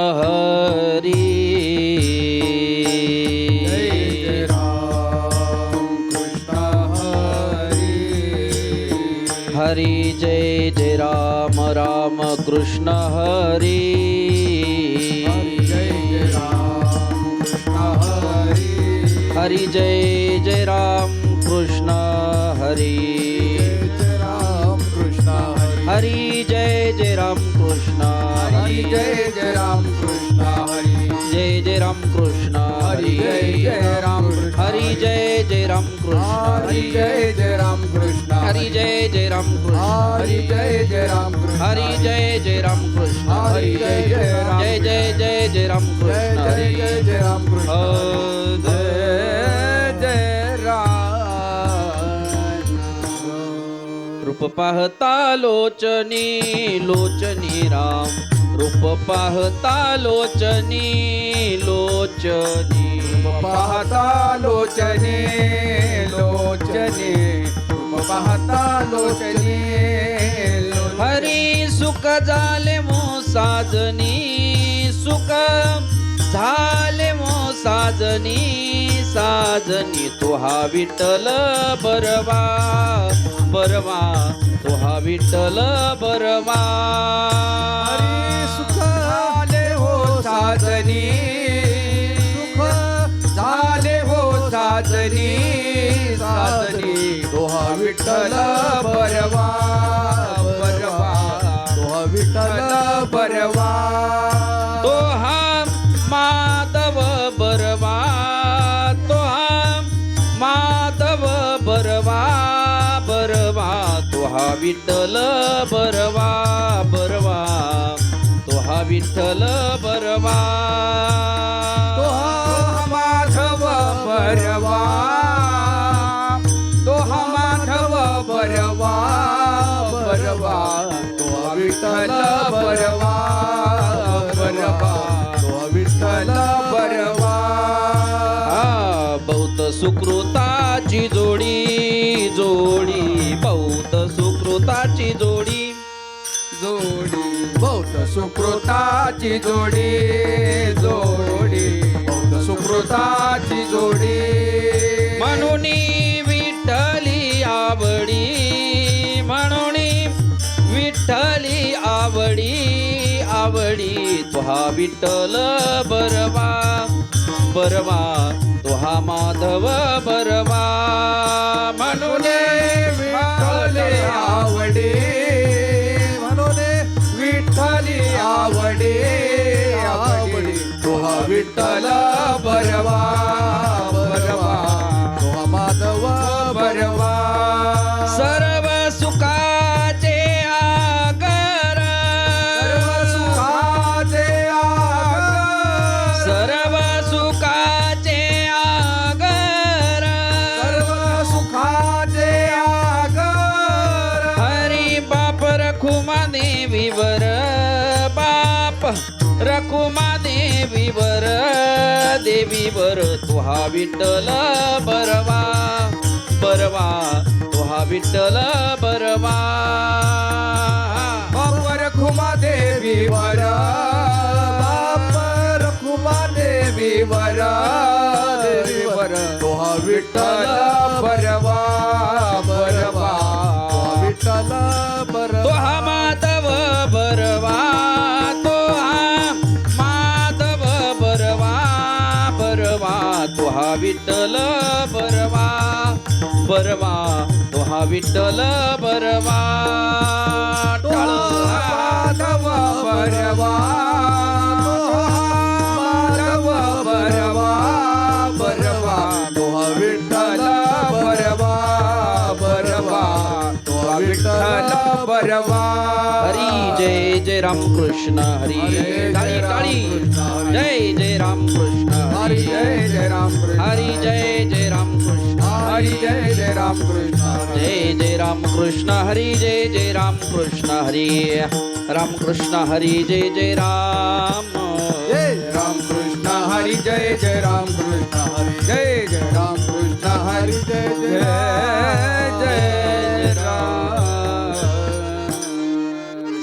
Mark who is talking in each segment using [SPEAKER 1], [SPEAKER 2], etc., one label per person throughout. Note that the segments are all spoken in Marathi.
[SPEAKER 1] हरी
[SPEAKER 2] जय राम कृष्ण हरी
[SPEAKER 1] हरी जय जय राम राम कृष्ण हरी
[SPEAKER 2] जय राम कृष्ण हरी
[SPEAKER 1] हरी जय जय राम कृष्ण हरी
[SPEAKER 2] जय राम कृष्ण
[SPEAKER 1] हरी जय जय राम कृष्ण
[SPEAKER 2] हरी जय जय राम कृष्ण हरी
[SPEAKER 1] जय जय राम कृष्ण
[SPEAKER 2] हरी जय राम कृष्ण
[SPEAKER 1] हरी जय जय राम कृष्ण
[SPEAKER 2] हरी जय जय राम कृष्ण
[SPEAKER 1] हरी जय जय राम कृष्ण
[SPEAKER 2] हरी जय जय राम कृष्ण
[SPEAKER 1] हरी जय जय राम कृष्ण
[SPEAKER 2] हरी जय जय राम
[SPEAKER 1] जय जय जय जय राम कृष्ण
[SPEAKER 2] जय जय जय राम कृष्ण
[SPEAKER 1] जय
[SPEAKER 2] जय राम
[SPEAKER 1] रूप पाहता लोचनी लोचनी राम रूप पाहता लोचनी लोचनी
[SPEAKER 2] पाहता लोचने लोचने पाहता लोचने
[SPEAKER 1] हरी सुख झाले मो साजनी सुख झाले मो साजनी साजनी तो हा विठ्ठल बरवा बरवा तो हा विठ्ठल बरवा
[SPEAKER 2] हरी सुख झाले हो साजनी सुख झाले हो साजनी साजनी दोहा विठ्ठल बरवा बरवा दोहा विठ्ठल बरवा
[SPEAKER 1] तो हा माधव बरवा तो हा माधव बरवा बरवा तो हा विठ्ठल बरवा बरवा तो हा विठ्ठल बरवा
[SPEAKER 2] तो हा माधव बरवा तो हा माधव बरवा बरवा तो हा विठ्ठल बरवा बरवा तो हा विठ्ठल बरवा
[SPEAKER 1] बौद्ध सुकृताची जोडी जोडी बौद्ध सुकृताची जोडी
[SPEAKER 2] जोडी बौद्ध सुकृताची जोडी जोडी बौद्ध सुकृताची जोडी
[SPEAKER 1] म्हणून विठ्ठली आवडी म्हणून विठ्ठली आवडी आवडी तो हा विठ्ठल बरवा बरवा तो हा माधव बरवा म्हणून
[SPEAKER 2] विठ्ठली आवडे म्हणून विठ्ठली आवडे आवडे तो हा विठ्ठल बरवा बरवा तो हा माधव बरवा
[SPEAKER 1] सर्व सुखाचे आगर
[SPEAKER 2] सर्व सुखाचे आगर
[SPEAKER 1] सर्व सुखाचे आगर
[SPEAKER 2] सर्व सुखाचे आगर
[SPEAKER 1] हरी बाप रखुमा देवीवर बाप रखुमा देवीवर देवीवर तो हा विठ्ठल बरवा बरवा तो हा विठ्ठल बरवा
[SPEAKER 2] बापर खुमा देवीवर बापर खुमा देवीवर देवीवर तो हा विठ्ठल बरवा बरवा तो हा विठ्ठल बरवा
[SPEAKER 1] तो हा माधव बरवा तो हा माधव बरवा बरवा तो हा विठ्ठल बरवा बरवा तो हा विठ्ठल बरवा
[SPEAKER 2] तो माधव बरवा तो माधव बरवा बरवा तो हा विठ्ठल बरवा बरवा तो हा विठ्ठल बरवा
[SPEAKER 1] हरी जय जय राम कृष्ण हरी काळी काळी जय जय राम कृष्ण
[SPEAKER 2] हरी जय जय राम कृष्ण
[SPEAKER 1] हरी जय जय राम कृष्ण
[SPEAKER 2] हरी जय जय राम कृष्ण
[SPEAKER 1] जय जय राम कृष्ण हरी जय जय राम कृष्ण हरी राम कृष्ण हरी जय जय राम
[SPEAKER 2] जय राम कृष्ण हरी जय जय राम कृष्ण हरी जय जय राम कृष्ण हरी जय जय
[SPEAKER 1] जय जय राम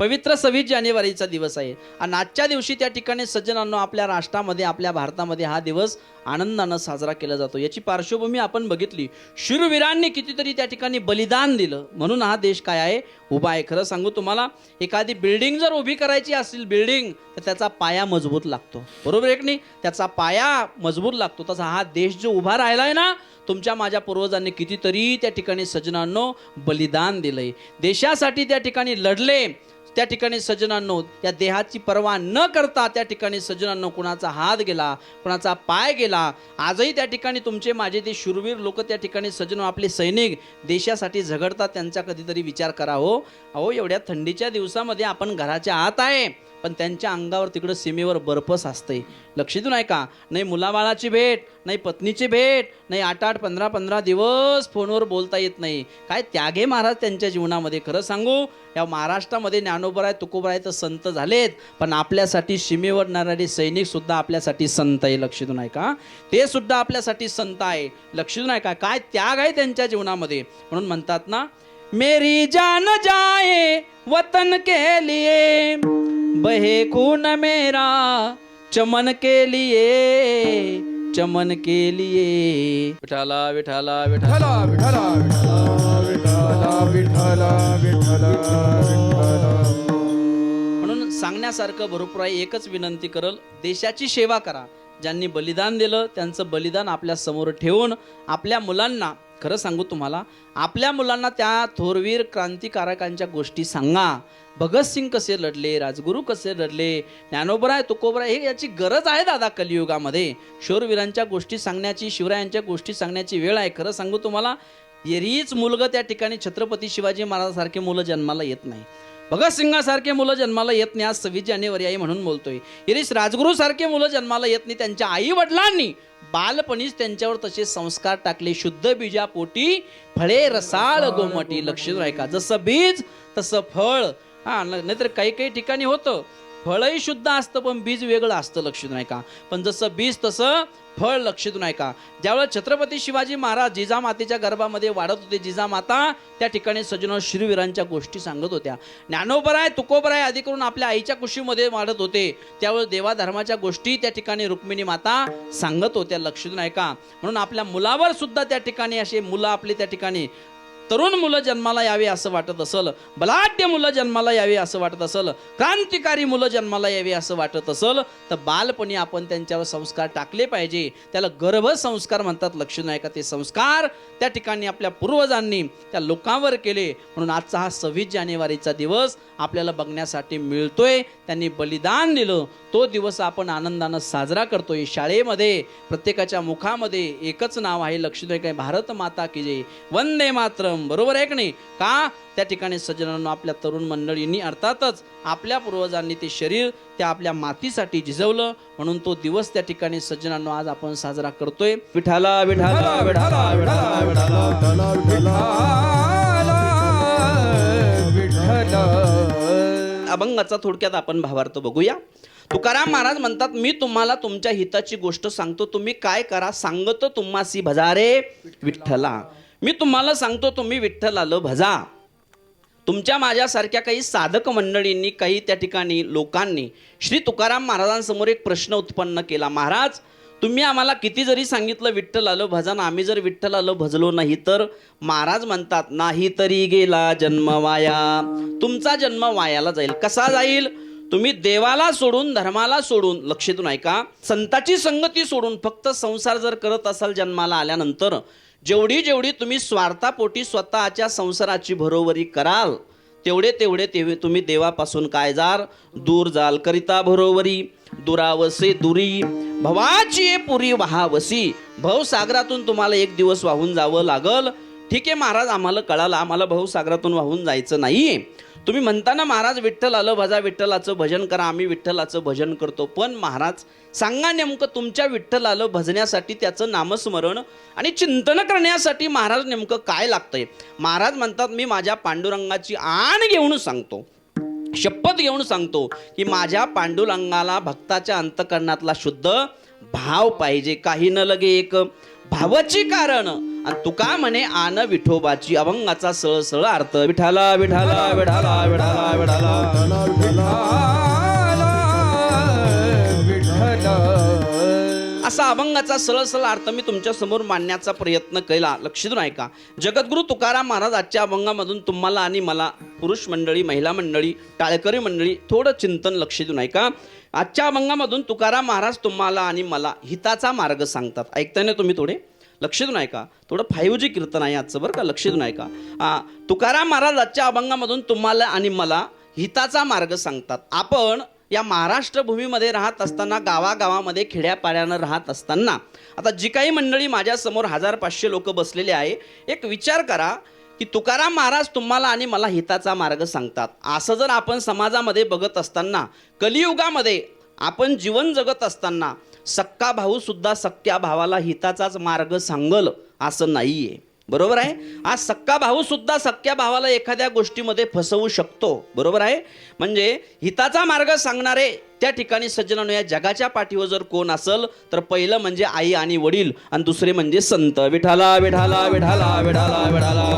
[SPEAKER 1] पवित्र 26 जानेवारीचा दिवस आहे आणि आजच्या दिवशी त्या ठिकाणी सज्जनांनो आपल्या राष्ट्रामध्ये आपल्या भारतामध्ये हा दिवस आनंदानं साजरा केला जातो. याची पार्श्वभूमी आपण बघितली. शूरवीरांनी कितीतरी त्या ठिकाणी बलिदान दिलं म्हणून हा देश काय आहे उभा आहे. खरं सांगू तुम्हाला एखादी बिल्डिंग जर उभी करायची असेल बिल्डिंग तर त्याचा पाया मजबूत लागतो. बरोबर आहे की नाही? त्याचा पाया मजबूत लागतो. तसा हा देश जो उभा राहिलाय ना तुमच्या माझ्या पूर्वजांनी कितीतरी त्या ठिकाणी सज्जनांनो बलिदान दिलंय. देशासाठी त्या ठिकाणी लढले. त्या ठिकाणी सज्जनांनो त्या देहाची पर्वा न करता त्या ठिकाणी सज्जनांनो कुणाचा हात गेला कुणाचा पाय गेला. आजही त्या ठिकाणी तुमचे माझे ते शूरवीर लोक त्या ठिकाणी सज्जनो आपले सैनिक देशासाठी झगडतात. त्यांचा कधीतरी विचार करा हो. अहो एवढ्या थंडीच्या दिवसामध्ये आपण घराच्या आत आहे पण त्यांच्या अंगावर तिकडं सीमेवर बर्फ साचतंय. लक्ष देऊन ऐका. नाही मुलाबाळाची भेट नाही पत्नीची भेट नाही 8-8 15-15 दिवस फोनवर बोलता येत नाही. काय त्यागे महाराज त्यांच्या जीवनामध्ये. खरं सांगू या महाराष्ट्रामध्ये ज्ञानोबराय तुकोबराय तर संत झालेत पण आपल्यासाठी सीमेवर नारायणी सैनिक सुद्धा आपल्यासाठी संत आहे. लक्ष देऊन ऐका. ते सुद्धा आपल्यासाठी संत आहे. लक्ष देऊन ऐका. काय त्याग आहे त्यांच्या जीवनामध्ये. म्हणून म्हणतात ना मेरी जान जाए वतन के लिए बहे खून मेरा चमन के लिए चमन के लिए. विठाला विठाला विठाला
[SPEAKER 2] विठ्ठला विठ्ठला विठ्ठला विठ्ठला विठ्ठला.
[SPEAKER 1] म्हणून सांगण्यासारखं भरपूर आहे. एकच विनंती करल देशाची सेवा करा. ज्यांनी बलिदान दिलं त्यांचं बलिदान आपल्या समोर ठेवून आपल्या मुलांना खरं सांगू तुम्हाला आपल्या मुलांना त्या थोरवीर क्रांतिकारकांच्या गोष्टी सांगा. भगतसिंग कसे लढले राजगुरू कसे लढले ज्ञानोबराय तुकोबराय हे याची गरज आहे दादा कलियुगामध्ये. शूरवीरांच्या गोष्टी सांगण्याची शिवरायांच्या गोष्टी सांगण्याची वेळ आहे. खरं सांगू तुम्हाला येरीच मुलगा त्या ठिकाणी छत्रपती शिवाजी महाराजांसारखे मुलं जन्माला येत नाही. भगतसिंगासारखे मुलं जन्माला येत नाही. आज 26 जानेवारी आहे म्हणून बोलतोय. येरीस राजगुरू सारखे मुलं जन्माला येत नाही. त्यांच्या आई वडिलांनी बालपणीच त्यांच्यावर तसे संस्कार टाकले. शुद्ध बीजापोटी फळे रसाळ गोमटी. लक्ष ऐका. जसं बीज तसं फळ. हा नाहीतर काही काही ठिकाणी होतं फळही शुद्ध असतं पण बीज वेगळं असतं. लक्ष देऊन ऐका. पण जसं बीज तसं फळ. लक्ष देऊन ऐका. ज्यावेळेस छत्रपती शिवाजी महाराज जिजामातेच्या गर्भामध्ये वाढत होते जिजामाता त्या ठिकाणी सज्जनो शूरवीरांच्या गोष्टी सांगत होत्या. ज्ञानोबराय तुकोबराय आधी करून आपल्या आईच्या कुशीमध्ये वाढत होते त्यावेळेस देवाधर्माच्या गोष्टी त्या ठिकाणी रुक्मिणी माता सांगत होत्या. लक्ष देऊन ऐका. म्हणून आपल्या मुलावर सुद्धा त्या ठिकाणी असे मुलं आपले त्या ठिकाणी तरुण मुलं जन्माला यावे असं वाटत असल बलाढ्य मुलं जन्माला यावे असं वाटत असल क्रांतिकारी मुलं जन्माला यावे असं वाटत असल तर बालपणी आपण त्यांच्यावर संस्कार टाकले पाहिजे. त्याला गर्भसंस्कार म्हणतात. लक्ष नाही का. ते संस्कार त्या ठिकाणी आपल्या पूर्वजांनी त्या लोकांवर केले. म्हणून आजचा हा 26 जानेवारीचा दिवस आपल्याला बघण्यासाठी मिळतोय. त्यांनी बलिदान दिलं तो दिवस आपण आनंदानं साजरा करतोय. शाळेमध्ये प्रत्येकाच्या मुखामध्ये एकच नाव आहे. लक्ष द्या काय भारत माता की जय वंदे मातरम. बरोबर आहे की नाही. का त्या ठिकाणी सज्जनांनो आपल्या तरुण मंडळींनी अर्थातच आपल्या पूर्वजांनी ते शरीर त्या आपल्या मातीसाठी झिजवलं म्हणून तो दिवस त्या ठिकाणी सज्जनांनो आज आपण साजरा करतोय. विठाला विठाला विठाला विठाला विठाला
[SPEAKER 2] विठ्ठला.
[SPEAKER 1] अभंगाचा थोडक्यात आपण भावार्थ बघूया. तुकाराम महाराज म्हणतात मी तुम्हाला तुमच्या हिताची गोष्ट सांगतो तुम्ही काय करा सांगतो तुम्हासी भजारे विठ्ठला. मी तुम्हाला सांगतो तुम्ही विठ्ठलाला भजा. तुमच्या माझ्यासारख्या काही साधक मंडळींनी काही त्या ठिकाणी लोकांनी श्री तुकाराम महाराजांसमोर एक प्रश्न उत्पन्न केला. महाराज तुम्ही आम्हाला किती जरी सांगितलं विठ्ठलाला भजा ना आम्ही जर विठ्ठलाला भजलो नाही तर. महाराज म्हणतात नाही तरी गेला जन्म वाया. तुमचा जन्म वायाला जाईल. कसा जाईल. तुम्ही देवाला सोडून धर्माला सोडून लक्ष देऊन ऐका संताची संगती सोडून फक्त संसार जर करत असाल जन्माला आल्यानंतर जेवढी जेवढी तुम्ही स्वार्थापोटी स्वतःच्या संसाराची भरोवरी कराल तेवढे तेवढे तुम्ही देवापासून काय जाल दूर जाल. करिता भरोवरी दुरावसे दुरी भवाची पुरी वाहावसी. भवसागरातून तुम्हाला एक दिवस वाहून जावं लागल. ठीक आहे महाराज आम्हाला कळालं आम्हाला भवसागरातून वाहून जायचं नाही. तुम्ही म्हणता ना महाराज विठ्ठल आलं भजा विठ्ठलाचं भजन करा आम्ही विठ्ठलाचं भजन करतो. पण महाराज सांगा नेमकं तुमच्या विठ्ठलाला भजण्यासाठी त्याचं नामस्मरण आणि चिंतन करण्यासाठी महाराज नेमकं काय लागतंय. महाराज म्हणतात मी माझ्या पांडुरंगाची आण घेऊन सांगतो शपथ घेऊन सांगतो की माझ्या पांडुरंगाला भक्ताच्या अंतकरणातला शुद्ध भाव पाहिजे. काही न लगे एक भावाची कारण आणि तुका म्हणे आन विठोबाची. अभंगाचा सळसळ अर्थ विठाला विठाला विठाला विठाला विठाला असा अभंगाचा सरळ अर्थ मी तुमच्या समोर मांडण्याचा प्रयत्न केला. लक्ष देऊन ऐका. जगद्गुरु तुकाराम महाराज आजच्या अभंगामधून तुम्हाला आणि मला, पुरुष मंडळी, महिला मंडळी, टाळकरी मंडळी, थोडं चिंतन लक्ष देऊन ऐका. आजच्या अभंगामधून तुकाराम महाराज तुम्हाला आणि मला हिताचा मार्ग सांगतात. ऐकताय ना तुम्ही? थोडे लक्ष देऊन ऐका. थोडं 5G कीर्तन आहे आजचं बरं का, लक्ष देऊन ऐका. तुकाराम महाराज आजच्या अभंगामधून तुम्हाला आणि मला हिताचा मार्ग सांगतात. आपण या महाराष्ट्र भूमीमध्ये राहत असताना, गावागावामध्ये खेड्यापाड्यानं राहत असताना, आता जी काही मंडळी माझ्यासमोर 1000-500 लोक बसलेले आहे, एक विचार करा की तुकाराम महाराज तुम्हाला आणि मला हिताचा मार्ग सांगतात. असं जर आपण समाजामध्ये बघत असताना, कलियुगामध्ये आपण जीवन जगत असताना सक्का भाऊ सुद्धा सख्या भावाला हिताचाच मार्ग सांगल असं नाहीये. बरोबर आहे? आज सक्का भाऊ सुद्धा सख्या भावाला एखाद्या गोष्टीमध्ये फसवू शकतो. बरोबर आहे? म्हणजे हिताचा मार्ग सांगणारे त्या ठिकाणी सज्जनांनो या जगाच्या पाठीवर जर कोण असेल तर पहिलं म्हणजे आई आणि वडील, आणि दुसरे म्हणजे संत. विठाला विठाला विठाला विठाला विठाला.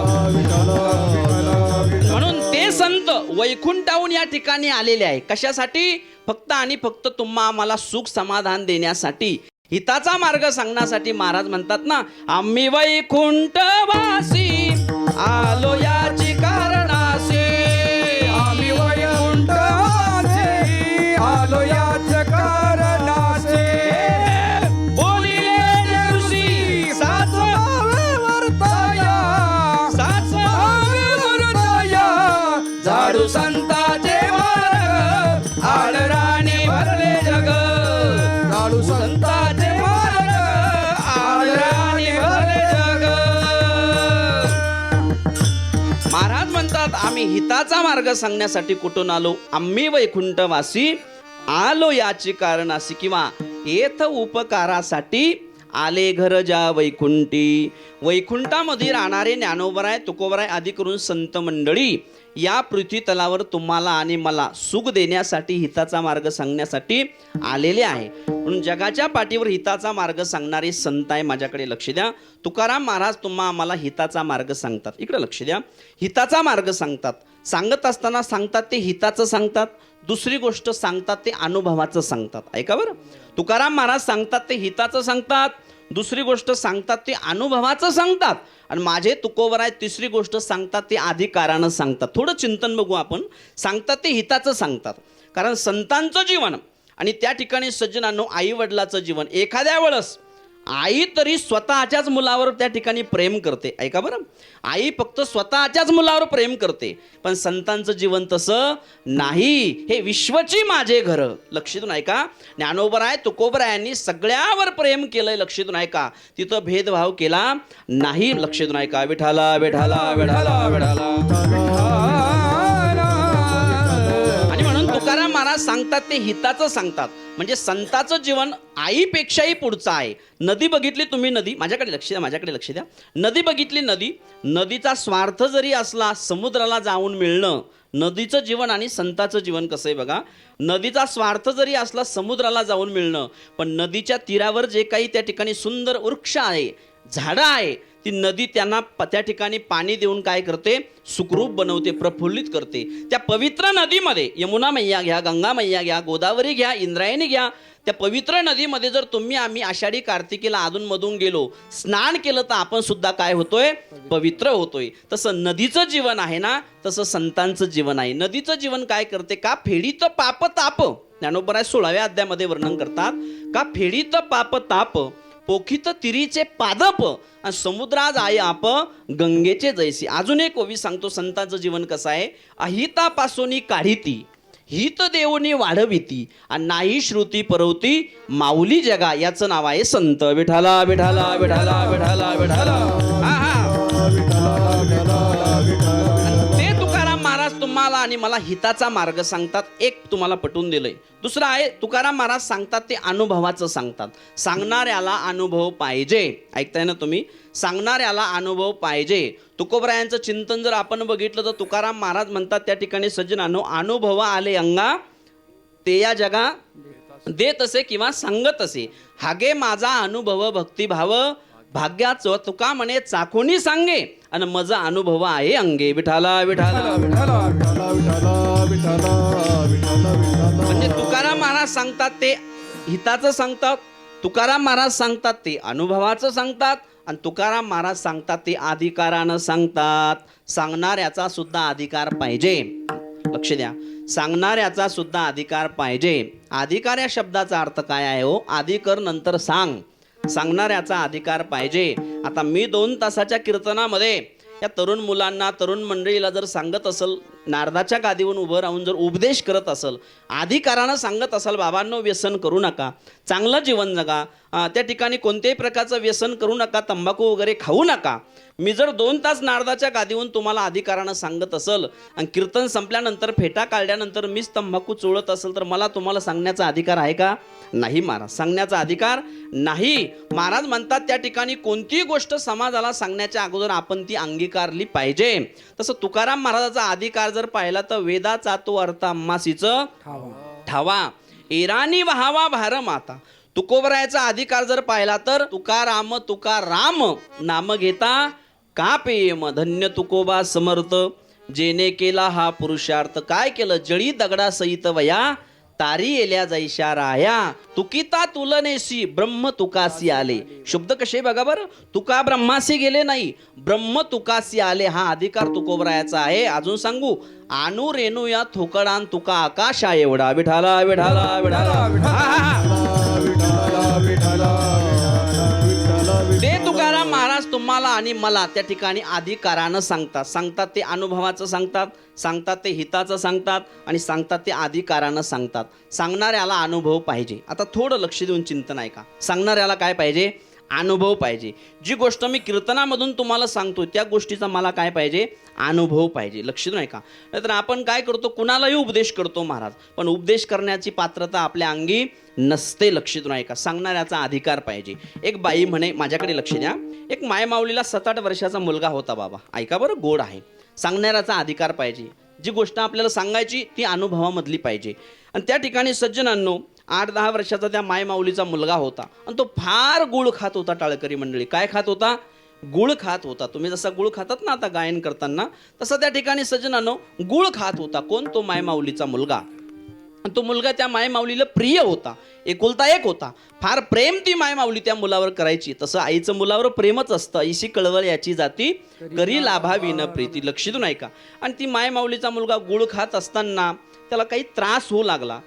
[SPEAKER 1] म्हणून ते संत वैकुंठाहून या ठिकाणी आलेले आहे. कशासाठी? फक्त आणि फक्त तुम्हा आम्हाला सुख समाधान देण्यासाठी, हिताचा मार्ग सांगण्यासाठी. महाराज म्हणतात ना, आम्ही वैकुंठवासी आलो याची कारणासी.
[SPEAKER 2] आम्ही वैकुंठवासी आलो याच कारणासी.
[SPEAKER 1] बोलिले ऋषी साच
[SPEAKER 2] वर्तया
[SPEAKER 1] साच
[SPEAKER 2] वर्तया
[SPEAKER 1] झाडू संताचे मार्ग आळराणी भरले जग.
[SPEAKER 2] झाडू
[SPEAKER 1] संताचे मार्ग आळराणी भरले जग. महाराज म्हणतात आम्ही हिताचा मार्ग सांगण्यासाठी कुठून आलो? आम्ही वैकुंठवासी आलो याची कारणासी, किंवा येथ उपकारासाठी आले घर ज्या वैकुंठी. वैकुंठामध्ये राहणारे ज्ञानोबराय, तुकोबराय आदी करून संत मंडळी या पृथ्वी तलावर तुम्हाला आणि मला सुख देण्यासाठी, हिताचा मार्ग सांगण्यासाठी आलेले आहे. म्हणून जगाच्या पाठीवर हिताचा मार्ग सांगणारे संत आहे. माझ्याकडे लक्ष द्या. तुकाराम महाराज तुम्हा आम्हाला हिताचा मार्ग सांगतात. इकडे लक्ष द्या. हिताचा मार्ग सांगतात. सांगत असताना सांगतात ते हिताचं सांगतात. दुसरी गोष्ट सांगतात ते अनुभवाचं सांगतात. ऐका बरं. तुकाराम महाराज सांगतात ते हिताचं सांगतात. दुसरी गोष्ट सांगतात ते अनुभवाचं सांगतात. आणि माझे तुकोबराय तिसरी गोष्ट सांगतात ते अधिकारानं सांगतात. थोडं चिंतन बघू आपण. सांगतात ते हिताचं सांगतात. कारण संतांचं जीवन आणि त्या ठिकाणी सज्जनांनो आई वडिलाचं जीवन, एखाद्या वेळेस आई तरी स्वतःच्याच मुलावर त्या ठिकाणी प्रेम करते. ऐका बरं. आई फक्त स्वतःच्याच मुलावर प्रेम करते, पण संतांचं जीवन तसं नाही. हे विश्वची माझे घर. लक्ष देऊन ऐका. ज्ञानोबराय तुकोबरायांनी सगळ्यावर प्रेम केलंय. लक्ष देऊन ऐका. तिथं भेदभाव केला नाही. लक्ष देऊन ऐका. विठाला विठाला विठाला विठाला. आणि म्हणून तुकाराम महाराज सांगतात ते हिताचं सांगतात. म्हणजे संताचं जीवन आईपेक्षाही पुढचं आहे. नदी बघितली तुम्ही, नदी, माझ्याकडे लक्ष द्या, माझ्याकडे लक्ष द्या. नदी बघितली, नदी, नदीचा स्वार्थ जरी असला समुद्राला जाऊन मिळणं, नदीचं जीवन आणि संताचं जीवन कसं आहे बघा. नदीचा स्वार्थ जरी असला समुद्राला जाऊन मिळणं, पण नदीच्या तीरावर जे काही त्या ठिकाणी सुंदर वृक्ष आहे, झाडं आहे, ती नदी त्यांना त्या ठिकाणी पाणी देऊन काय करते? सुखरूप बनवते, प्रफुल्लित करते. त्या पवित्र नदीमध्ये यमुना मैया घ्या, गंगा मैया घ्या, गोदावरी घ्या, इंद्रायणी घ्या, त्या पवित्र नदीमध्ये जर तुम्ही आम्ही आषाढी कार्तिकीला अधूनमधून गेलो, स्नान केलं, तर आपण सुद्धा काय होतोय? पवित्र होतोय. तसं नदीचं जीवन आहे ना, तसं संतांचं जीवन आहे. नदीचं जीवन काय करते? का फेडीत पाप ताप. ज्ञानोबराय 16व्या अध्यायामध्ये वर्णन करतात. का फेडीत पाप ताप, पोखित तिरीचे पादप, आणि समुद्रा जाय आप गंगेचे जैसी. अजून एक ओवी सांगतो. संतांचं जीवन कसं आहे? अहितापासून काढिती, हित देवनी वाढविती, आणि नाही श्रुती परवती माऊली जगा. याचं नाव आहे संत. विठाला विठाला विठाला विठाला विठाला. ते तुकाराम महाराज तुम्हाला आणि मला हिताचा मार्ग सांगतात. एक तुम्हाला पटवून दिलंय. दुसरं आहे तुकाराम महाराज सांगतात ते अनुभवाचं सांगतात. सांगणाऱ्याला अनुभव पाहिजे. ऐकताय ना तुम्ही? सांगणाऱ्याला अनुभव पाहिजे. तुकोबरायांचं चिंतन जर आपण बघितलं तर तुकाराम महाराज म्हणतात त्या ठिकाणी सज्जनांनो, अनुभव आले अंगा ते या जगा देत असे किंवा सांगत असे. हागे माझा अनुभव भक्तिभाव भाग्याचं तुका म्हणे चाकोनी सांगे आणि मजा अनुभव आहे अंगे. विठाला विठाला.
[SPEAKER 2] विठ्ठला विठ्ठला विठ्ठला विठ्ठला विठ्ठला विठ्ठला.
[SPEAKER 1] म्हणजे तुकाराम महाराज सांगतात ते हिताचं सांगतात, तुकाराम महाराज सांगतात ते अनुभवाचं सांगतात, आणि तुकाराम महाराज सांगतात ते अधिकारानं सांगतात. सांगणाऱ्याचा सुद्धा अधिकार पाहिजे. लक्ष द्या, सांगणाऱ्याचा सुद्धा अधिकार पाहिजे. अधिकार या शब्दाचा अर्थ काय आहे हो? अधिकार नंतर सांग. सांगणाऱ्याचा अधिकार पाहिजे. आता मी 2 तासाच्या कीर्तनामध्ये या तरुण मुलांना, तरुण मंडळीला जर सांगत असेल, नारदाच्या गादीवरून उभं राहून जर उपदेश करत असेल, अधिकारानं सांगत असेल, बाबांनो व्यसन करू नका, चांगलं जीवन जगा, त्या ठिकाणी कोणत्याही प्रकारचं व्यसन करू नका, तंबाखू वगैरे खाऊ नका. मी जर 2 तास नारदाच्या गादीवरून तुम्हाला अधिकारानं सांगत असेल आणि कीर्तन संपल्यानंतर फेटा काढल्यानंतर मीच तंबाखू चोळत असेल, तर मला तुम्हाला सांगण्याचा अधिकार आहे का? नाही महाराज, सांगण्याचा अधिकार नाही. महाराज म्हणतात त्या ठिकाणी कोणतीही गोष्ट समाजाला सांगण्याच्या अगोदर आपण ती अंगीकारली पाहिजे. तसं तुकाराम महाराजाचा अधिकार जर पाहिला तर वेदाचा तो अर्थ अम्मासीच ठावा, एरानी वहावा भार माता. तुकोबरायाचा अधिकार जर पाहिला तर तुकाराम तुकाराम नाम घेता का पेयम, धन्य तुकोबा समर्थ जेने केला हा पुरुषार्थ. काय केलं? जळी दगडा सहित वया तारी येल्या जैशा राया, तुकिता तुलनेशी ब्रह्म तुकासी आले. शब्द कसे बघा बरं, तुका ब्रह्मासी गेले नाही, ब्रह्म तुकासी आले. हा अधिकार तुकोबरायाचा आहे. अजून सांगू, आणू रेणू या थोकडान तुका आकाशा एवढा. विठाला विठाला विठाला.
[SPEAKER 2] विठ्ठला विठ्ठला
[SPEAKER 1] ते तुकाराम महाराज तुम्हाला आणि मला त्या ठिकाणी अधिकारानं सांगतात. सांगतात ते अनुभवाचं सांगतात, सांगतात ते हिताचं सांगतात, आणि सांगतात ते अधिकारानं सांगतात. सांगणाऱ्याला अनुभव पाहिजे. आता थोडं लक्ष देऊन चिंतन आहे का? सांगणाऱ्याला काय पाहिजे? अनुभव पाहिजे. जी गोष्ट मी कीर्तनामधून तुम्हाला सांगतो त्या गोष्टीचा मला काय पाहिजे? अनुभव पाहिजे. लक्ष देऊन आहे का? नाहीतर आपण काय करतो, कुणालाही उपदेश करतो महाराज, पण उपदेश करण्याची पात्रता आपल्या अंगी नसते. लक्ष देऊन आहे का? सांगणाऱ्याचा अधिकार पाहिजे. एक बाई म्हणे, माझ्याकडे लक्ष द्या, एक मायमाऊलीला 7-8 वर्षाचा मुलगा होता. बाबा ऐका बरं, गोड आहे. सांगणाऱ्याचा अधिकार पाहिजे. जी गोष्ट आपल्याला सांगायची ती अनुभवामधली पाहिजे. आणि त्या ठिकाणी सज्जनांनो, 8-10 वर्षाचा त्या मायमाऊलीचा मुलगा होता आणि तो फार गुळ खात होता. टाळकरी मंडळी, काय खात होता? गुळ खात होता. तुम्ही जसा गुळ खातात ना आता गायन करताना, तसा त्या ठिकाणी सज्जनांनो गुळ खात होता. कोण? तो मायमाऊलीचा मुलगा. तो मुलगा त्या मायमाऊलीला प्रिय होता, एकुलता एक होता. फार प्रेम ती मायमाऊली त्या मुलावर करायची. तसं आईचं मुलावर प्रेमच असतं. ऐशी कळवळ याची जाती करी लाभावी न प्रीती. लक्ष देऊन ऐका. आणि ती मायमाऊलीचा मुलगा गुळ खात असताना त्याला काही त्रास होऊ लागला.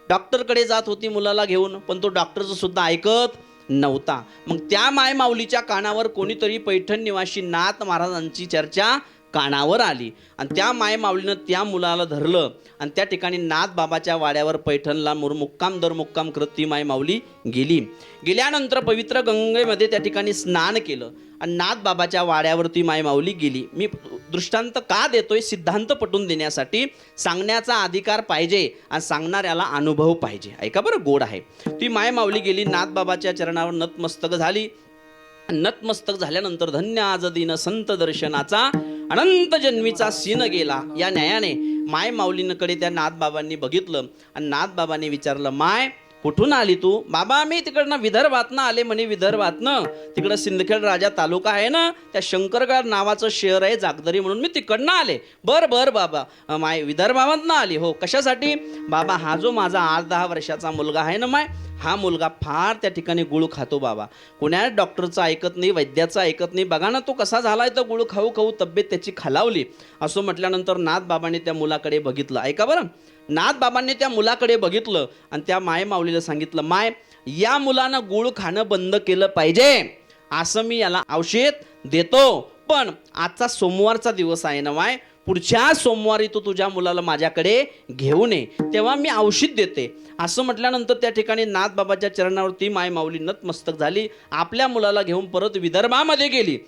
[SPEAKER 1] डॉक्टरकडे जात होती मुलाला घेऊन, पण तो डॉक्टरचं सुद्धा ऐकत नव्हता. मग त्या मायमाऊलीच्या कानावर कोणीतरी पैठण निवासी नाथ महाराजांची चर्चा कानावर आली, आणि त्या मायमाऊलीनं त्या मुलाला धरलं आणि त्या ठिकाणी नाथ बाबाच्या वाड्यावर पैठणला मुक्काम दर मुक्काम करत ती मायमाऊली गेली. गेल्यानंतर पवित्र गंगेमध्ये त्या ठिकाणी स्नान केलं आणि नाथ बाबाच्या वाड्यावर ती मायमाऊली गेली. मी दृष्टांत का देतोय? सिद्धांत पटवून देण्यासाठी. सांगण्याचा अधिकार पाहिजे आणि सांगणाऱ्याला अनुभव पाहिजे. ऐका बरं, गोड आहे. ती मायमाऊली गेली, नाथ बाबाच्या चरणावर नतमस्तक झाली. नतमस्तक झाल्यानंतर धन्य आज दिन संत दर्शनाचा, अनंत जन्मीचा सीन गेला. या न्यायाने माय माऊलींकडे त्या नाथबाबांनी बघितलं आणि नाथबाबांनी विचारलं, माय कुठून आली तू? बाबा मी तिकडनं विदर्भातनं आले म्हणे. विदर्भातनं तिकडं सिंदखेड राजा तालुका आहे ना, त्या शंकरगड नावाचं शहर आहे जागदरी, म्हणून मी तिकडनं आले. बर बाबा, माय विदर्भातनं आली हो. कशासाठी? बाबा हा जो माझा 8-10 वर्षाचा मुलगा आहे ना माय, हा मुलगा फार त्या ठिकाणी गुळ खातो बाबा. कुण्या डॉक्टरचं ऐकत नाही, वैद्याचं ऐकत नाही. बघा ना तो कसा झालाय, तर गुळ खाऊ खाऊ तब्येत त्याची खालावली. असं म्हटल्यानंतर नाथबाबांनी त्या मुलाकडे बघितलं. ऐका बरं, नाथबाबांनी त्या मुलाकडे बघितलं आणि त्या माय माऊलीला सांगितलं, माय या मुलानं गुळ खाणं बंद केलं पाहिजे, असं मी याला औषध देतो. पण आजचा सोमवारचा दिवस आहे ना माय, पुढच्या सोमवारी तू तुझ्या मुलाला माझ्याकडे घेऊन ये, तेव्हा मी औषध देते. असं म्हटल्यानंतर त्या ठिकाणी नाथबाबाच्या चरणावरती माय माऊली नतमस्तक झाली. आपल्या मुलाला घेऊन परत विदर्भामध्ये गेली.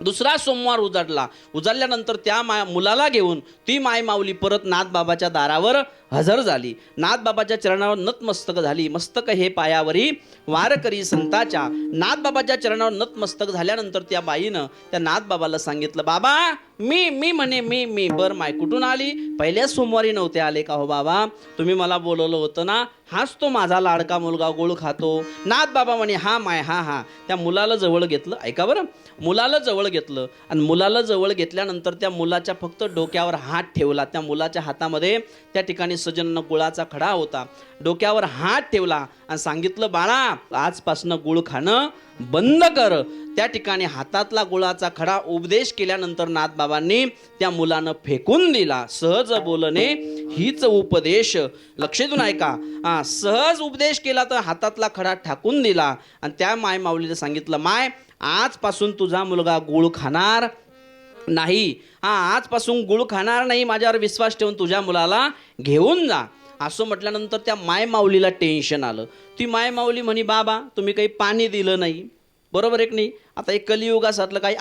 [SPEAKER 1] दुसरा सोमवार उजाडल्यानंतर त्या मुलाला घेऊन ती माय माऊली परत नाथबाबाच्या दारावर हजर झाली. नाथबाबाच्या चरणावर नतमस्तक झाली. मस्तक हे पायावरी वारकरी संताच्या. नाथबाबाच्या चरणावर नतमस्तक झाल्यानंतर त्या बाईनं त्या नाथबाबाला सांगितलं, बाबा मी म्हणे मी बर माय कुठून आली? पहिल्या सोमवारी नव्हते आले का हो बाबा? तुम्ही मला बोलवलं होतं ना. हाच तो माझा लाडका मुलगा गुळ खातो. नाथ बाबा म्हणे हा माय हा. त्या मुलाला जवळ घेतलं. ऐका बरं, मुलाला जवळ घेतलं आणि मुलाला जवळ घेतल्यानंतर त्या मुलाच्या फक्त डोक्यावर हात ठेवला. त्या मुलाच्या हातामध्ये त्या ठिकाणी सजन गुळाचा खडा होता. डोक्यावर हात ठेवला आणि सांगितलं, बाळा आजपासनं गुळ खाणं बंद कर. त्या ठिकाणी हातातला गुळाचा खडा उपदेश केल्यानंतर नाथबाबांनी त्या मुलानं फेकून दिला. सहज बोलणे हीच उपदेश. लक्ष देऊन ऐका. सहज उपदेश केला तर हातातला खडा टाकून दिला आणि त्या माय माऊलीने सांगितलं, माय आजपासून तुझा मुलगा गुळ खाणार नाही. आजपासून गुळ खाणार नाही. माझ्यावर विश्वास ठेवून तुझ्या मुलाला घेऊन जा. असं म्हटल्यानंतर त्या माय माऊलीला टेन्शन आलं. ती माय माऊली म्हणे, बाबा तुम्ही काही पाणी दिलं नाही, बरोबर आहे की नाही? आता एक कलियुगासातलं काही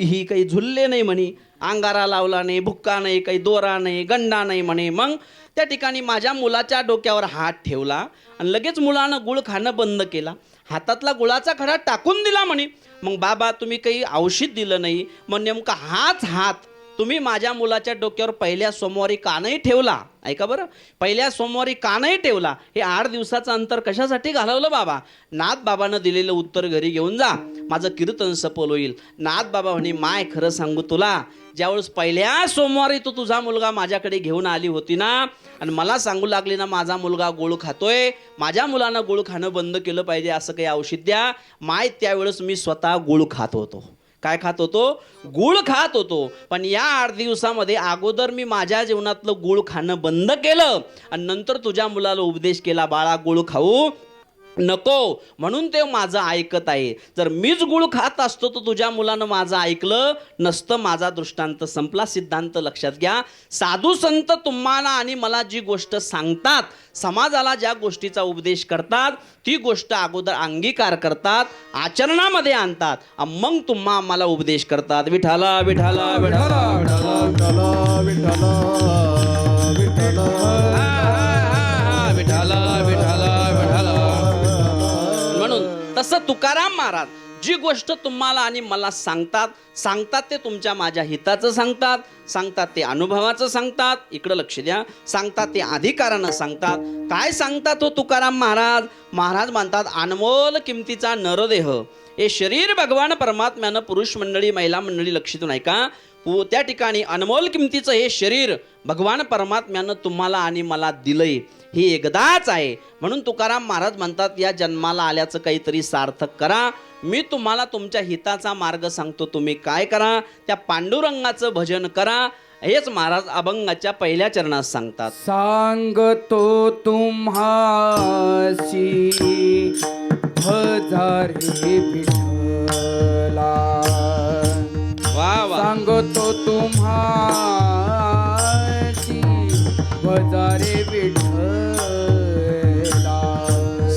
[SPEAKER 1] ही काही झुलले नाही म्हणे, अंगारा लावला नाही, भुक्का नाही, काही दोरा नाही, गंडा नाही म्हणे. मग त्या ठिकाणी माझ्या मुलाच्या डोक्यावर हात ठेवला आणि लगेच मुलानं गुळ खाणं बंद केला. हातातला गुळाचा खडा टाकून दिला म्हणे. मग बाबा तुम्ही काही औषध दिलं नाही. मग नेमका हाच हात तुम्ही माझ्या मुलाच्या डोक्यावर पहिल्या सोमवारी का नाही ठेवला? ऐका बरं, पहिल्या सोमवारी का नाही ठेवला? हे 8 दिवसाचं अंतर कशासाठी घालवलं बाबा? नाथ बाबानं दिलेलं उत्तर घरी घेऊन जा, माझं कीर्तन सफल होईल. नाथ बाबा म्हणे, माय खरं सांगू तुला, ज्यावेळेस पहिल्या सोमवारी तू तुझा मुलगा माझ्याकडे घेऊन आली होती ना आणि मला सांगू लागली ना माझा मुलगा गुळ खातोय, माझ्या मुलानं गुळ खाणं बंद केलं पाहिजे, असं काही औषध द्या. माय त्यावेळेस मी स्वतः गुळ खात होतो. काय खात होतो? गुळ खात होतो. पण या 8 दिवसामध्ये अगोदर मी माझ्या जीवनातलं गुळ खाणं बंद केलं आणि नंतर तुझ्या मुलाला उपदेश केला, बाळा गुळ खाऊ नको, म्हणून ते माझं ऐकत आहे. जर मीच गुळ खात असतो तर तुझ्या मुलानं माझं ऐकलं नसतं. माझा दृष्टांत संपला. सिद्धांत लक्षात घ्या. साधू संत तुम्हाला आणि मला जी गोष्ट सांगतात, समाजाला ज्या गोष्टीचा उपदेश करतात, ती गोष्ट अगोदर अंगीकार करतात, आचरणामध्ये आणतात, मग तुम्हा आम्हाला उपदेश करतात. विठाला विठाला विठाला विठाला विठाला विठाला विठाला विठाला. म्हणून तसं तुकाराम महाराज जी गोष्ट तुम्हाला आणि मला सांगतात ते तुमच्या माझ्या हिताचं सांगतात ते अनुभवाचं सांगतात. इकडं लक्ष द्या. सांगतात ते अधिकारानं सांगतात. काय सांगतात हो तुकाराम महाराज म्हणतात, अनमोल किमतीचा नरदेह हे शरीर भगवान परमात्म्यानं पुरुष मंडळी महिला मंडळी लक्ष देऊन ऐका, त्या ठिकाणी अनमोल किमतीचं हे शरीर भगवान परमात्म्यानं तुम्हाला आणि मला दिलंय. हे एकदाच आहे. म्हणून तुकाराम महाराज म्हणतात, या जन्माला आल्याचं काहीतरी सार्थक करा. मी तुम्हाला तुमच्या हिताचा मार्ग सांगतो, तुम्ही काय करा? त्या पांडुरंगाचं भजन करा. हेच महाराज अभंगाच्या पहिल्या चरणात सांगतात.
[SPEAKER 2] सांगतो तुम्हासी हजारे विठ्ठला, सांगतो तुम्हासी हजारे विठ्ठला,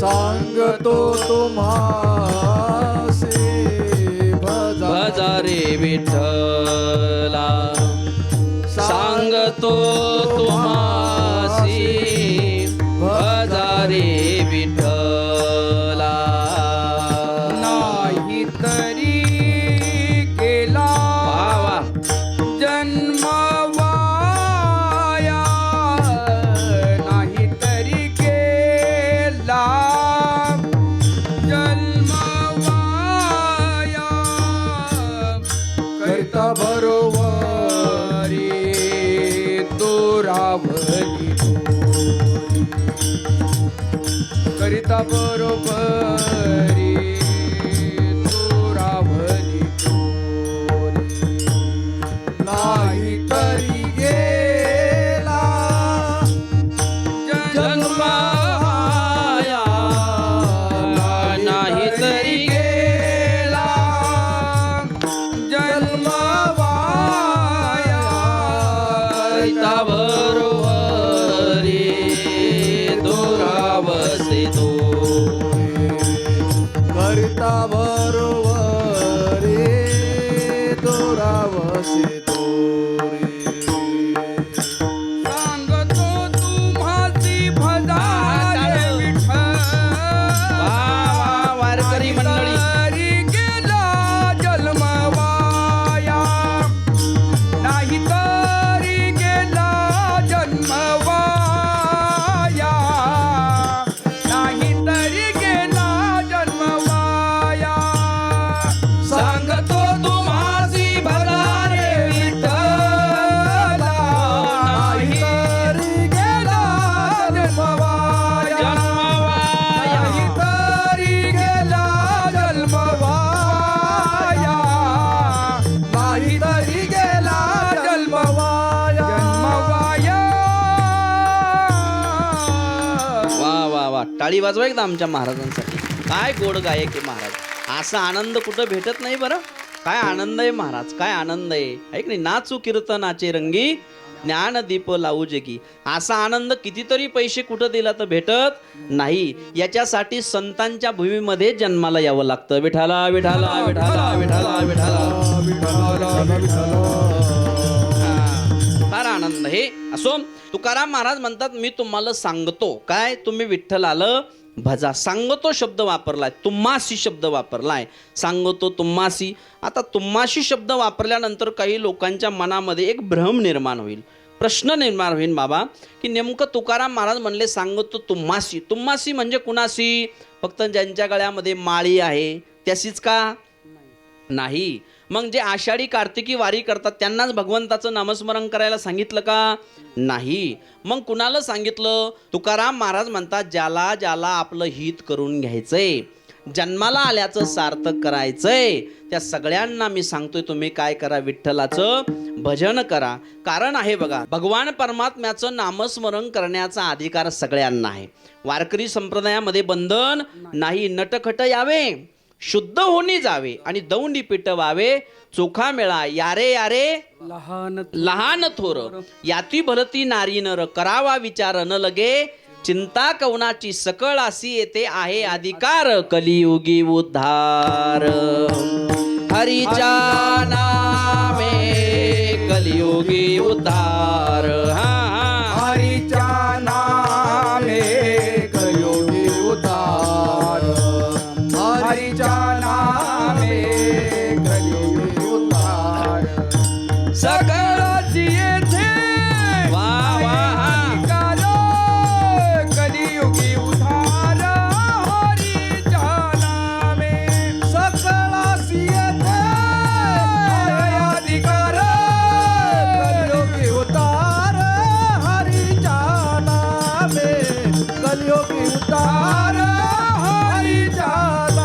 [SPEAKER 2] सांगतो तुम्हासी
[SPEAKER 1] हजारे विठ्ठला, सांगतो तुम्हासी हजारे विठ्ठला.
[SPEAKER 2] नाही तरी गेला जन्म वाया, नाही तरी गेला जन्म वाया, करता बरोबरी दोरावली दोरी, करिता बरोबरी दोरावली दोरी, नाही तरी गेला जन्म वाया,
[SPEAKER 1] नाही तरी
[SPEAKER 2] गेला जन्म वाया,
[SPEAKER 1] करिता बरोबरी दोरावसे दोरी, टाळी वाजवा एकदा आमच्या महाराजांसाठी. काय गोड गायक आहे महाराज, असा आनंद कुठं भेटत नाही बरं. काय आनंद आहे महाराज, काय आनंद आहे. ऐक नाही, नाचू कीर्तनाचे रंगी ज्ञानदीप लावू जगी. असा आनंद कितीतरी पैसे कुठं दिला तर भेटत नाही. याच्यासाठी संतांच्या भूमीमध्ये जन्माला यावं लागतं. विठाला विठाला विठाला विठाला विठाला. फार आनंद हे. असो, तुकाराम महाराज म्हणतात, मी तुम्हाला सांगतो काय, तुम्ही विठ्ठलाला भजा. सांगतो शब्द वापरलाय, तुम्हासी शब्द वापरलाय, सांगतो तुम्हासी. आता तुम्हासी शब्द वापरल्यानंतर काही लोकांच्या मनामध्ये एक भ्रम निर्माण होईल, प्रश्न निर्माण होईल बाबा, की नेमकं तुकाराम महाराज म्हणले सांगतो तुम्हासी. तुम्हासी म्हणजे कुणासी? फक्त ज्यांच्या गळ्यामध्ये माळी आहे त्याशीच का? नाही. मग जे आषाढी कार्तिकी वारी करतात त्यांनाच भगवंताचं नामस्मरण करायला सांगितलं का? नाही. मग कुणाला सांगितलं? तुकाराम महाराज म्हणतात, ज्याला ज्याला आपलं हित करून घ्यायचंय, जन्माला आल्याचं सार्थक करायचंय, त्या सगळ्यांना मी सांगतोय तुम्ही काय करा, विठ्ठलाचं भजन करा. कारण आहे बघा, भगवान परमात्म्याचं नामस्मरण करण्याचा अधिकार सगळ्यांना आहे. वारकरी संप्रदायामध्ये बंधन नाही. नटखट यावे, शुद्ध होणी जावे आणि दौंडी पिटवावे, चोखा मेळा यारे यारे लहान थोर, याती भलती नारी नर, करावा विचार न लगे, चिंता कवनाची सकळ असी येते आहे अधिकार, कलियुगी उद्धार. हरीच्या नामे कलियुगी उद्धार.
[SPEAKER 2] हरीच्या नामे कलियुगी उद्धार. हरीच्या नामे कलियुगी उद्धार. सकळाची येथे
[SPEAKER 1] वा वा.
[SPEAKER 2] अधिकार, कलियुगी उद्धार. हरीच्या नामे सकळाची येथे अधिकार, कलियुगी उद्धार. हरीच्या नामे कलियुगी उद्धार. हरीच्या नामे.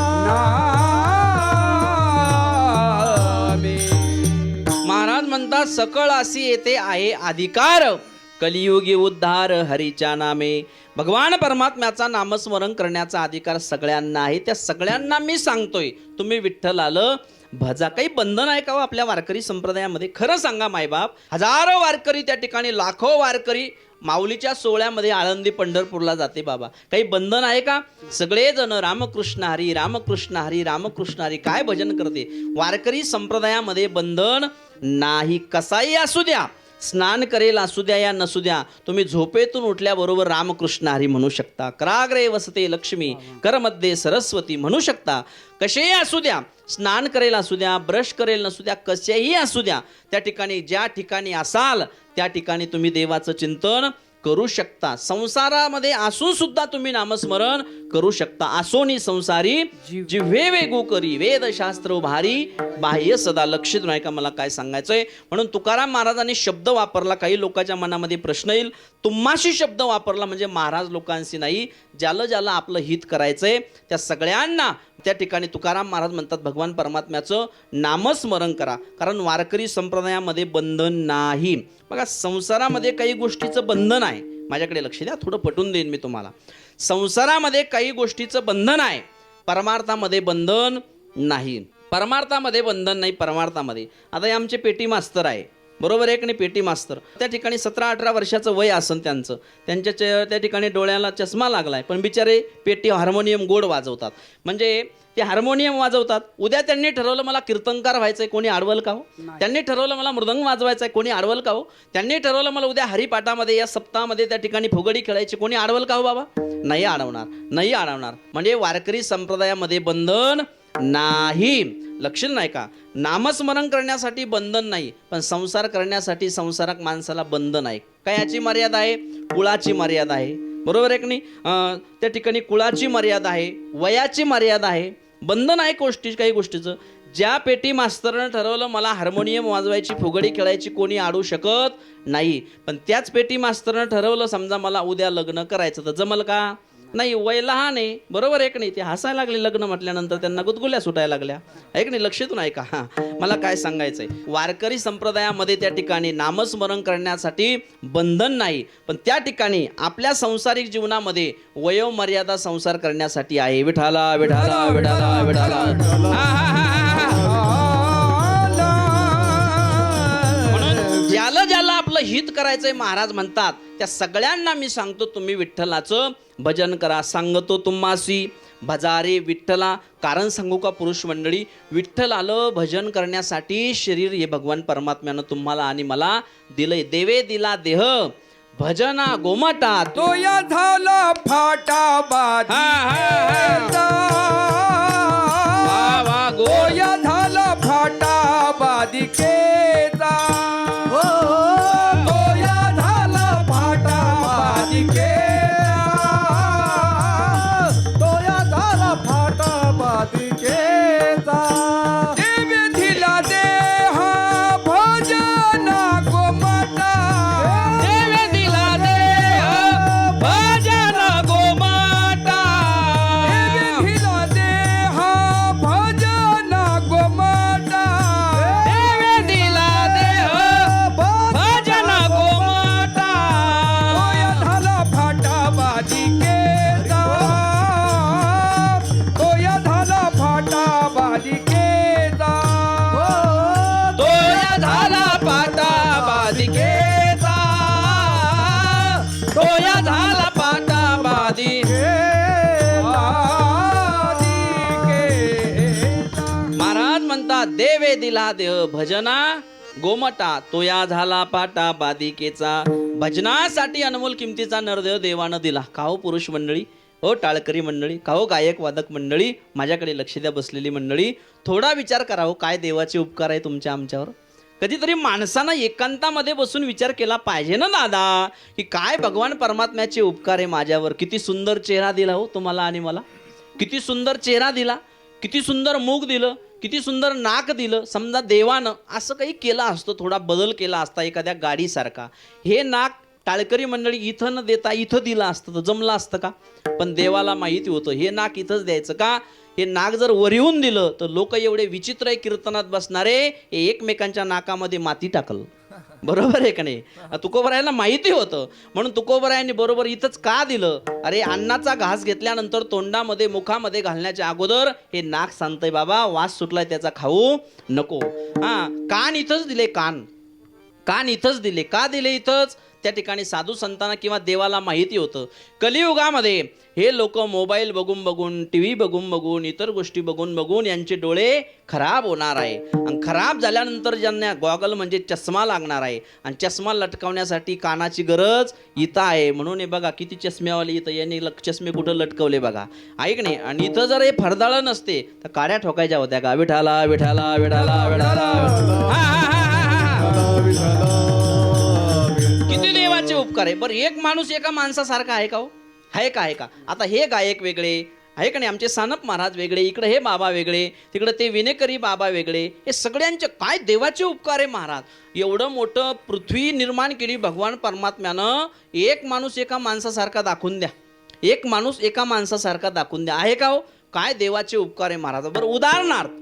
[SPEAKER 1] महाराज म्हणतात, सकळ अशी येते आहे अधिकार, कलियुगी उद्धार हरीच्या नामे. भगवान परमात्म्याचा नामस्मरण करण्याचा अधिकार सगळ्यांना आहे. त्या सगळ्यांना मी सांगतोय तुम्ही विठ्ठलाला भजा. काही बंधन आहे का हो आपल्या वारकरी संप्रदायामध्ये? खरं सांगा मायबाप, हजारो वारकरी त्या ठिकाणी, लाखो वारकरी माऊलीच्या सोहळ्यामध्ये आळंदी पंढरपूरला जाते बाबा. काही बंधन आहे का? सगळेजण रामकृष्ण हरी रामकृष्ण हरी रामकृष्ण हरी काय भजन करते. वारकरी संप्रदायामध्ये बंधन नाही. कसाही असू द्या, स्नान करेल असू द्या या नसू द्या, तुम्ही झोपेतून उठल्याबरोबर रामकृष्ण हरी म्हणू शकता. कराग्रे वसते लक्ष्मी, करमध्ये सरस्वती म्हणू शकता. कसेही असू द्या, स्नान करेल असू द्या, ब्रश करेल नसू द्या, कसेही असू द्या, त्या ठिकाणी ज्या ठिकाणी असाल त्या ठिकाणी तुम्ही देवाचं चिंतन करू शकता. संसारामध्ये असून सुद्धा तुम्ही नामस्मरण करू शकता. असोनी संसारी जिव्हे वेगू करी, वेदशास्त्र भारी बाह्य सदा लक्षित नाही का. मला काय सांगायचंय, म्हणून तुकाराम महाराजांनी शब्द वापरला. काही लोकांच्या मनामध्ये प्रश्न येईल, तुम्हाशी शब्द वापरला म्हणजे महाराज लोकांशी नाही. ज्याला ज्याला आपलं हित करायचंय त्या सगळ्यांना त्या ठिकाणी तुकाराम महाराज म्हणतात, भगवान परमात्म्याचं नामस्मरण करा. कारण वारकरी संप्रदायामध्ये बंधन नाही. बघा, संसारामध्ये काही गोष्टीचं बंधन आहे. माझ्याकडे लक्ष द्या, थोडं पटवून देईन मी तुम्हाला. संसारामध्ये काही गोष्टीचं बंधन आहे, परमार्थामध्ये बंधन नाही. परमार्थामध्ये बंधन नाही. परमार्थामध्ये आता हे आमचे पेटी मास्तर आहे, बरोबर आहे की नाही? पेटी मास्तर त्या ठिकाणी 17-18 वर्षाचं वय असन त्यांचं. त्यांच्या त्या ठिकाणी डोळ्याला चष्मा लागलाय, पण बिचारे पेटी हार्मोनियम गोड वाजवतात. म्हणजे ते हार्मोनियम वाजवतात. उद्या त्यांनी ठरवलं मला कीर्तनकार व्हायचंय, कोणी अडवल का हो? त्यांनी ठरवलं मला मृदंग वाजवायचा आहे, कोणी अडवल का हो? त्यांनी ठरवलं मला उद्या हरिपाठामध्ये या सप्ताहामध्ये त्या ठिकाणी फुगडी खेळायची, कोणी अडवल का हो बाबा? नाही अडवणार, नाही अडवणार. म्हणजे वारकरी संप्रदायामध्ये बंधन नाही. लक्षण नाही का? नामस्मरण करण्यासाठी बंधन नाही, पण संसार करण्यासाठी संसारक माणसाला बंधन आहे. काय याची मर्यादा आहे? कुळाची मर्यादा आहे, बरोबर आहे की नाही? त्या ठिकाणी कुळाची मर्यादा आहे, वयाची मर्यादा आहे, बंधन आहे काही गोष्टीचं. ज्या पेटी मास्तरनं ठरवलं मला हार्मोनियम वाजवायची, फुगडी खेळायची, कोणी अडवू शकत नाही. पण त्याच पेटी मास्तरनं ठरवलं समजा मला उद्या लग्न करायचं, तर जमल का? नाही वय लहान आहे, बरोबर आहे की नाही? ते हसायला लागले लग्न म्हटल्यानंतर, त्यांना गुदगुल्या सुटायला लागल्या, आहे की नाही? लक्षातून ऐका. हा, मला काय सांगायचंय, वारकरी संप्रदायामध्ये त्या ठिकाणी नामस्मरण करण्यासाठी बंधन नाही, पण त्या ठिकाणी आपल्या सांसारिक जीवनामध्ये वयोमर्यादा संसार करण्यासाठी आहे. विठाला विठाला विठाला विठाला. हा, हा, हा, हा, हा. म्हणून ज्याला ज्याला आपलं हित करायचंय महाराज म्हणतात, त्या सगळ्यांना मी सांगतो, तुम्ही विठ्ठलाचं भजन करा. सांगतो तुम्हासी भजारे विठ्ठला. कारण सांगू का पुरुष मंडळी, विठ्ठलालं भजन करण्यासाठी शरीर हे भगवान परमात्म्यानं तुम्हाला आणि मला दिलंय. देवे दिला देह भजना गोमाटा.
[SPEAKER 2] तो या झाला फाटा बाजी
[SPEAKER 1] गो
[SPEAKER 2] या झाला फाटा बादिकेचा. तो या झाला फाटा बादिकेचा. तो या झाला फाटा बादिकेचा. देवे दिला देह भजना गोमाता.
[SPEAKER 1] देवे दिला देह भजना गोमाटा.
[SPEAKER 2] देवे दिला देह भजना गोमाता.
[SPEAKER 1] देवे दिला देह भजना गोमाटा.
[SPEAKER 2] तोया झाला फाटा बाजिकेचा. तोया झाला फाटा बाजिकेचा.
[SPEAKER 1] तोया झाला पाटा बादिकेचा. तोया झाला पाटा बादी. महाराज म्हणतात, देवे दिला देह भजना गोमटा. तोया झाला पाटा बादिकेचा. भजनासाठी अनमोल किमतीचा नरदेव देवानं दिला. का हो पुरुष मंडळी, हो टाळकरी मंडळी, का हो गायक वादक मंडळी, माझ्याकडे लक्ष द्या बसलेली मंडळी, थोडा विचार करा हो, काय देवाचे उपकार आहे तुमच्या आमच्यावर. कधीतरी माणसानं एकांतामध्ये बसून विचार केला पाहिजे ना दादा, की काय भगवान परमात्म्याचे उपकार आहे माझ्यावर. किती सुंदर चेहरा दिला हो तुम्हाला आणि मला, किती सुंदर चेहरा दिला, किती सुंदर मुख दिलं, किती सुंदर नाक दिलं. समजा देवानं असं काही केलं असतं, थोडा बदल केला असता एखाद्या गाडीसारखा, हे नाक टाळकरी मंडळी इथं न देता इथं दिलं असतं तर जमलं असतं का? पण देवाला माहिती होतं हे नाक इथंच द्यायचं का. हे नाक जर वर येऊन दिलं तर लोक एवढे विचित्र आहे कीर्तनात बसणारे, हे एकमेकांच्या नाकामध्ये माती टाकल. बरोबर आहे का नाही? तुकोबरायांना माहिती होतं, म्हणून तुकोबरायांनी बरोबर इथंच का दिलं. अरे अन्नाचा घास घेतल्यानंतर तोंडामध्ये मुखामध्ये घालण्याच्या अगोदर हे नाक सांगतंय बाबा वास सुटलाय त्याचा खाऊ नको. हा, कान इथंच दिले, कान कान इथंच दिले. का दिले इथंच? त्या ठिकाणी साधू संतांना किंवा देवाला माहिती होतं कलियुगामध्ये हे लोक मोबाईल बघून बघून, टी व्ही बघून बघून, इतर गोष्टी बघून बघून यांचे डोळे खराब होणार आहे. आणि खराब झाल्यानंतर ज्यांना गॉगल म्हणजे चष्मा लागणार आहे, आणि चष्मा लटकवण्यासाठी कानाची गरज इथं आहे. म्हणून हे बघा किती चष्म्यावाले इथं यांनी चष्मे कुठं लटकवले बघा, ऐक नाही. आणि इथं जर हे फरदाळ नसते तर काड्या ठोकायच्या होत्या का. विठाला विठाला विठाला विठाला. किती देवाचे उपकार आहे. बरं एक माणूस एका माणसासारखा आहे का हो? आहे का? आहे का? आता हे गायक वेगळे आहे का नाही, आमचे सानप महाराज वेगळे, इकडे हे बाबा वेगळे, तिकडे ते विनेकरी बाबा वेगळे, हे सगळ्यांचे काय देवाचे उपकार आहे महाराज. एवढं मोठं पृथ्वी निर्माण केली भगवान परमात्म्यानं, एक माणूस एका माणसासारखा दाखवून द्या, एक माणूस एका माणसासारखा दाखवून द्या. आहे का हो? काय देवाचे उपकार आहे महाराज. बरं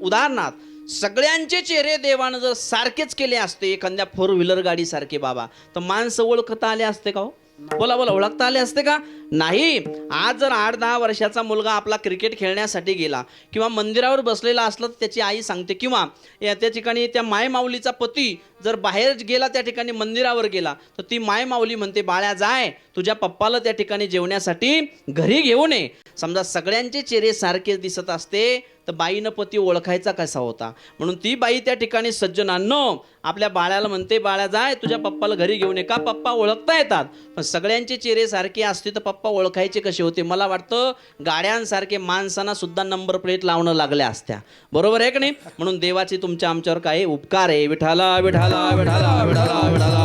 [SPEAKER 1] उदाहरणार्थ सगळ्यांचे चेहरे देवानं जर सारखेच केले असते, एखाद्या 4 व्हीलर गाडी सारखे बाबा, तर माणसं ओळखता आले असते का हो? बोला बोला, ओळखता आले असते का? नाही. आज जर 8-10 वर्षाचा मुलगा आपला क्रिकेट खेळण्यासाठी गेला किंवा मंदिरावर बसलेला असला तर त्याची आई सांगते, किंवा त्या ठिकाणी त्या मायमाऊलीचा पती जर बाहेर गेला, त्या ठिकाणी मंदिरावर गेला, तर ती मायमाऊली म्हणते, बाळ्या जाय तुझ्या पप्पाला त्या ठिकाणी जेवण्यासाठी घरी घेऊन ये. समजा सगळ्यांचे चेहरे सारखेच दिसत असते तर बाईनं पती ओळखायचा कसा होता. म्हणून ती बाई त्या ठिकाणी सज्जनांनो आपल्या बाळ्याला म्हणते, बाळ्या जाय तुझ्या पप्पाला घरी घेऊन ये. का? पप्पा ओळखता येतात, पण सगळ्यांचे चेहरे सारखे असते तर पप्पा ओळखायचे कसे होते? मला वाटतं गाड्यांसारखे माणसांना सुद्धा नंबर प्लेट लावणं लागल्या असत्या. बरोबर आहे का नाही? म्हणून देवाचे तुमच्या आमच्यावर काय उपकार आहे. विठाला विठाला विठाला विठाला विठाला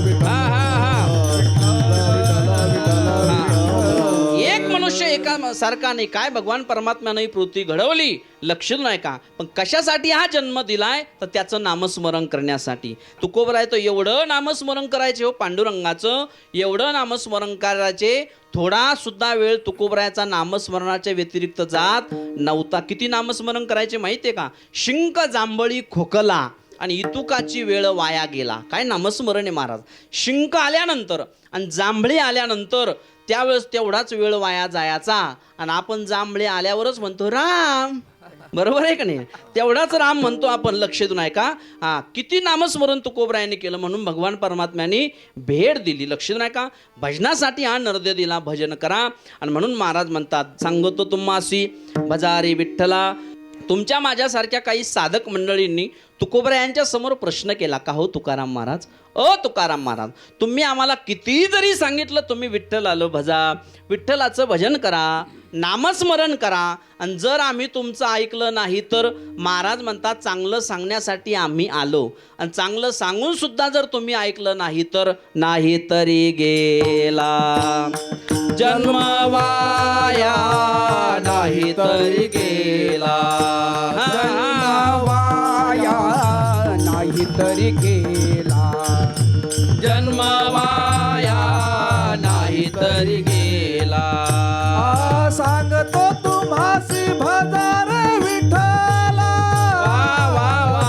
[SPEAKER 1] विठाला. एक मनुष्य एका सारखा नाही. काय भगवान परमात्म्यानं ही पृथ्वी घडवली, लक्ष नाही का? पण कशासाठी हा जन्म दिलाय? तर त्याचं नामस्मरण करण्यासाठी. तुकोबराय तो एवढं नामस्मरण करायचे हो पांडुरंगाचं, एवढं नामस्मरण करायचे, थोडा सुद्धा वेळ तुकोबरायाचा नामस्मरणाच्या व्यतिरिक्त जात नव्हता. किती नामस्मरण करायचे माहितीये का? शिंक जांभळी खोकला आणि इतुकाची वेळ वाया गेला. काय नामस्मरण आहे महाराज. शिंक आल्यानंतर आणि जांभळी आल्यानंतर त्यावेळेस तेवढाच वेळ वाया जायचा आणि आपण जांभळे आल्यावरच म्हणतो राम. बरोबर आहे का नाही? तेवढाच राम म्हणतो आपण. लक्ष देऊन आहे का? हा, किती नामस्मरण तुकोबरायाने केलं म्हणून भगवान परमात्म्याने भेट दिली. लक्ष देऊन आहे का? भजनासाठी हा नरदेव दिला, भजन करा. आणि म्हणून महाराज म्हणतात, सांगतो तुम्हासी भजारी विठ्ठला. तुमच्या माझ्यासारख्या काही साधक मंडळींनी तुकोबरायांच्या समोर प्रश्न केला, का हो तुकाराम महाराज, तुकाराम महाराज, तुम्ही आम्हाला किती जरी सांगितलं तुम्ही विठ्ठलाला भजा, विठ्ठलाचं भजन करा, नामस्मरण करा, आणि जर आम्ही तुमचं ऐकलं नाही तर महाराज म्हणतात चांगलं सांगण्यासाठी आम्ही आलो, आणि चांगलं सांगून सुद्धा जर तुम्ही ऐकलं नाही तर नाही तरी गेला जन्म वाया, नाही तरी गेला
[SPEAKER 2] वाया नाही तरी गेला,
[SPEAKER 1] जन्म वाया नाही तरी गेला.
[SPEAKER 2] सांगतो तुम्हासी भजार विठ्ठला,
[SPEAKER 1] वा वा वा,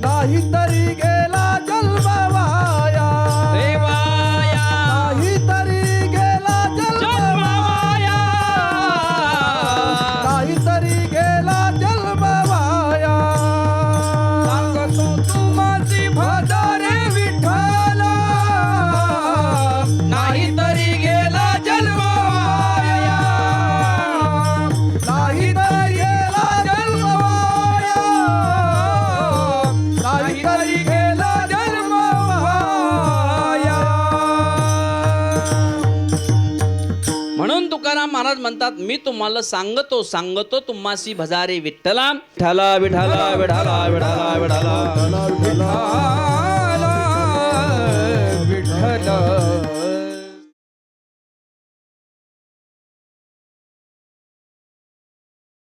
[SPEAKER 2] नाही तरी गेला जन्म वाया,
[SPEAKER 1] रे वाया,
[SPEAKER 2] नाही तरी गेला
[SPEAKER 1] जन्म वाया,
[SPEAKER 2] नाही तरी गेला जन्म वाया. सांगतो तुम्हासी भजार विठ्ठला,
[SPEAKER 1] नाही तरी गेला जन्म वाया,
[SPEAKER 2] नाही तरी गेला जन्म वाया, नाही तरी गेला जन्म वाया.
[SPEAKER 1] म्हणून तुकाराम महाराज म्हणतात, मी तुम्हाला सांगतो सांगतो तुम्हासी भजारे विठ्ठला. विठ्ठला विठ्ठला विठ्ठला विठ्ठला विठ्ठला